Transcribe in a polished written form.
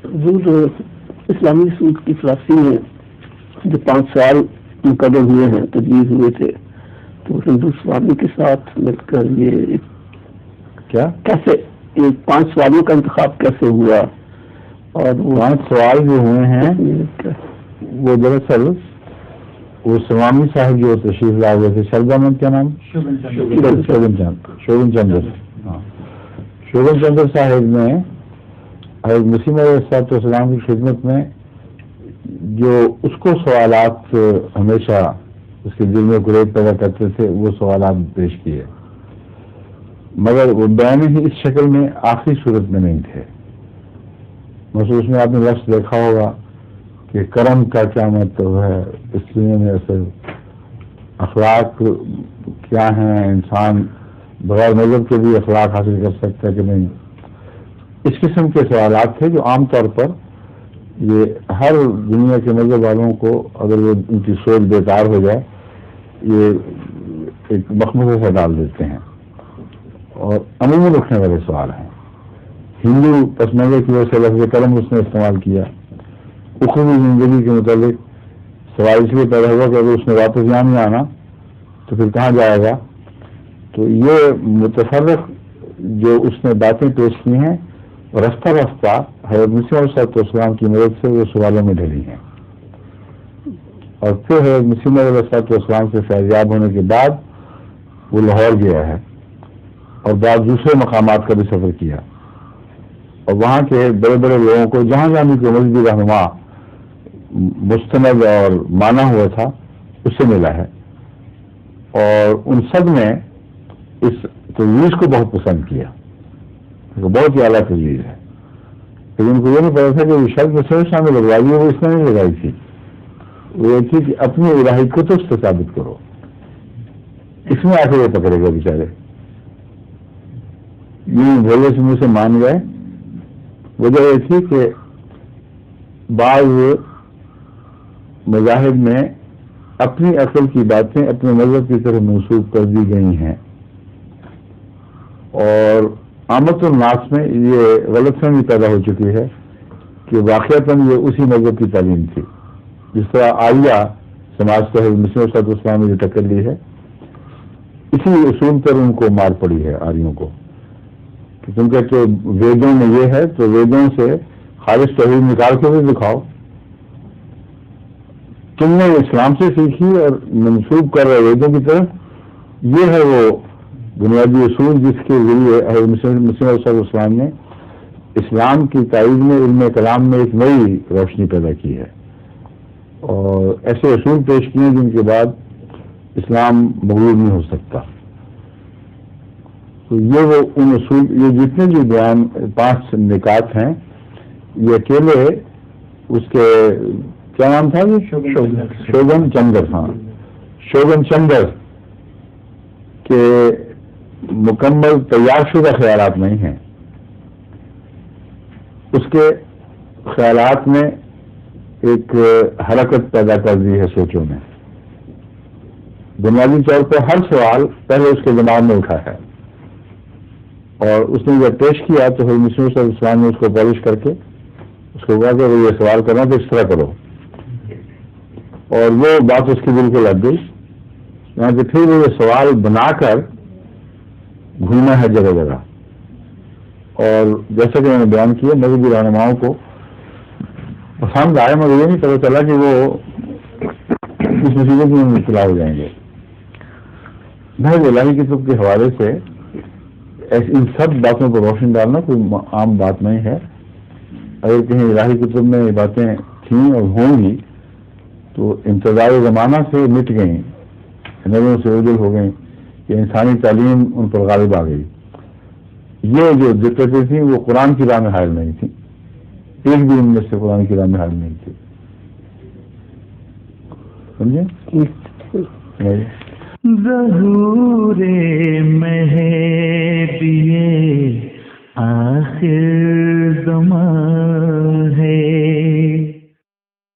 حضور اسلامی اصول کی کلاسی میں جو 5 سال مقرر ہوئے ہیں، تجویز ہوئے تھے، تو ہندوستانی کے ساتھ مل کر یہ کیا کیسے یہ 5 سوالوں کا انتخاب کیسے ہوا؟ اور وہ 5 سوال جو ہوئے ہیں وہ دراصل وہ سوامی صاحب جو تشریف لائے ہوئے تھے، شردا میں کیا نام؟ شوبن چندر شوبن چندر صاحب نے حضرت مسیح علیہ السلام کی خدمت میں جو اس کو سوالات ہمیشہ اس کے دل میں گریز پیدا کرتے تھے، وہ سوالات پیش کیے، مگر وہ بیان ہی اس شکل میں آخری صورت میں نہیں تھے۔ مثلا اس میں آپ نے لفظ دیکھا ہوگا کہ کرم کا کیا مطلب ہے، اس دنیا میں اصل اخلاق کیا ہیں، انسان بغیر مذہب کے بھی اخلاق حاصل کر سکتا ہے کہ نہیں، اس قسم کے سوالات تھے جو عام طور پر یہ ہر دنیا کے مذہب والوں کو اگر وہ ان کی سوچ بیکار ہو جائے یہ ایک مخمصے سے ڈال دیتے ہیں، اور عموماً اٹھنے والے سوال ہیں۔ ہندو پس منظر کی وجہ سے لفظ کرم اس نے استعمال کیا، اخروی زندگی کے متعلق سوال اس لیے پیدا ہوا کہ اگر اس نے واپس یہاں نہیں آنا تو پھر کہاں جائے گا، تو یہ متفرق جو اس نے باتیں پیش کی ہیں رفتہ رفتہ حضرت مسیح علیہ السلام کی مدد سے وہ سوالوں میں ڈھلی ہیں، اور پھر حضرت مسیح علیہ السلام سے فیضیاب ہونے کے بعد وہ لاہور گیا ہے اور بعض دوسرے مقامات کا بھی سفر کیا، اور وہاں کے بڑے بڑے لوگوں کو جہاں جہاں بھی کوئی مذہبی رہنما مستند اور مانا ہوا تھا اس سے ملا ہے، اور ان سب نے اس تجویز کو بہت پسند کیا، بہت ہی اعلیٰ تجویز ہے، لیکن ان کو یہ نہیں پتا تھا کہ یہ شرط سے شامل لگوائی ہے، وہ اس نے نہیں لگائی تھی، وہ یہ تھی کہ اپنی الہی کتب سے ثابت کرو، اس میں آ کے وہ پکڑے گا بیچارے، یہ بھولے سے منہ سے مان گئے۔ وجہ یہ تھی کہ بعض مذاہب میں اپنی عقل کی باتیں اپنے مذہب کی طرف منسوخ کر دی گئی ہیں، اور عامت الناس میں یہ غلط فہمی پیدا ہو چکی ہے کہ واقعتاً یہ اسی مذہب کی تعلیم تھی، جس طرح آریہ سماج سے حضرت مسیح علیہ السلام نے ٹکر لی ہے، اسی اصول پر ان کو مار پڑی ہے آریوں کو، کہ تم کہتے ہو ویدوں میں یہ ہے تو ویدوں سے خالص توحید نکال کے بھی دکھاؤ، تم نے اسلام سے سیکھی اور منسوب کر رہے ویدوں کی طرف، یہ ہے وہ بنیادی اصول جس کے ذریعے حضرت مسیح علیہ السلام نے اسلام کی تائید میں علم کلام میں ایک نئی روشنی پیدا کی ہے، اور ایسے اصول پیش کیے جن کے بعد اسلام مغلوب نہیں ہو سکتا۔ تو یہ وہ ان اصول، یہ جتنے بھی بیان 5 نکات ہیں، یہ اکیلے اس کے کیا نام تھا؟ شوبن چندر، ہاں شوبن چندر کے مکمل تیار شدہ خیالات نہیں ہیں، اس کے خیالات نے ایک حرکت پیدا کر دی ہے سوچوں میں۔ بنیادی طور پر ہر سوال پہلے اس کے دماغ میں اٹھا ہے، اور اس نے جب پیش کیا تو حضرت مسیح علیہ السلام نے اس کو پالش کر کے اس کو کہا کہ اگر یہ سوال کرنا تو اس طرح کرو، اور وہ بات اس کے دل کو لگ گئی، یہاں کہ پھر وہ یہ سوال بنا کر گھومنا ہے جگہ جگہ، اور جیسا کہ میں نے بیان کیا مذہبی رہنماؤں کو پسند آئے، مگر یہ نہیں پتا چلا کہ وہ اس مصیبت میں مبتلا ہو جائیں گے۔ بھائی الہی کتب کے حوالے سے ان سب باتوں کو روشن ڈالنا کوئی عام بات نہیں ہے، اگر کہیں الہی کتب میں یہ باتیں تھیں اور ہوں گی تو انتظار زمانہ سے مٹ گئیں، نظروں سے اوجل ہو گئیں، کہ انسانی تعلیم ان پر غالب آ گئی۔ یہ جو دقتیں تھیں وہ قرآن کی راہ میں حائل نہیں تھیں، ایک بھی ان میں سے قرآن کی راہ میں حائل نہیں تھی، سمجھے؟ ظہور مہدی آخر زمان